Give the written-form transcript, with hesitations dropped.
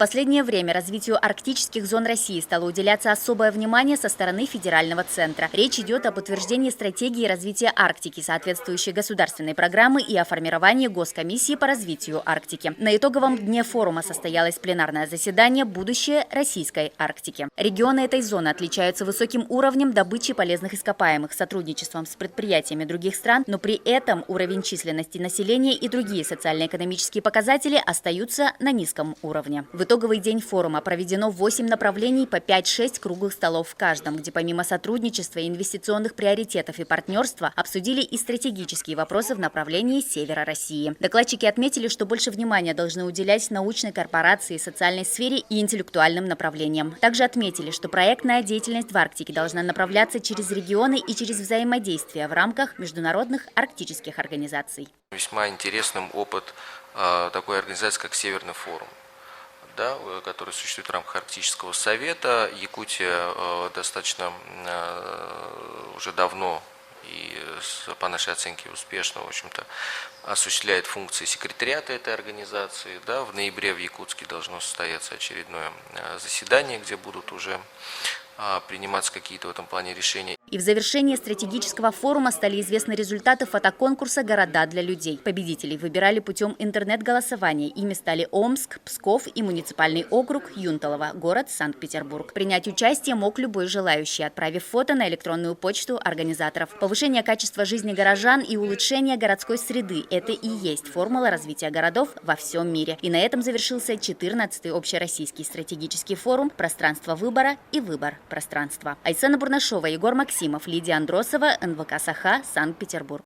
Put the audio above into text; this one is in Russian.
последнее время развитию арктических зон России стало уделяться особое внимание со стороны федерального центра. Речь идет об утверждении стратегии развития Арктики, соответствующей государственной программы и о формировании Госкомиссии по развитию Арктики. На итоговом дне форума состоялось пленарное заседание «Будущее российской Арктики». Регионы этой зоны отличаются высоким уровнем добычи полезных ископаемых, сотрудничеством с предприятиями других стран, но при этом уровень численности населения и другие социально-экономические показатели остаются на низком уровне. В итоговый день форума проведено 8 направлений по 5-6 круглых столов в каждом, где помимо сотрудничества и инвестиционных приоритетов и партнерства обсудили и стратегические вопросы в направлении севера России. Докладчики отметили, что больше внимания должны уделять научной корпорации, социальной сфере и интеллектуальным направлениям. Также отметили, что проектная деятельность в Арктике должна направляться через регионы и через взаимодействие в рамках международных арктических организаций. Весьма интересным опыт такой организации, как Северный форум, да, который существует в рамках Арктического совета. Якутия достаточно уже давно и, по нашей оценке, успешно, в общем-то, осуществляет функции секретариата этой организации. Да, в ноябре в Якутске должно состояться очередное заседание, где будут уже приниматься какие-то в этом плане решения. И в завершении стратегического форума стали известны результаты фотоконкурса «Города для людей». Победителей выбирали путем интернет-голосования. Ими стали Омск, Псков и муниципальный округ Юнталово, город Санкт-Петербург. Принять участие мог любой желающий, отправив фото на электронную почту организаторов. Повышение качества жизни горожан и улучшение городской среды – это и есть формула развития городов во всем мире. И на этом завершился 14-й общероссийский стратегический форум «Пространство выбора» и «Выбор пространства». Айсена Бурнашова, Егор Максимов, Лидия Андросова, НВК «Саха», Санкт-Петербург.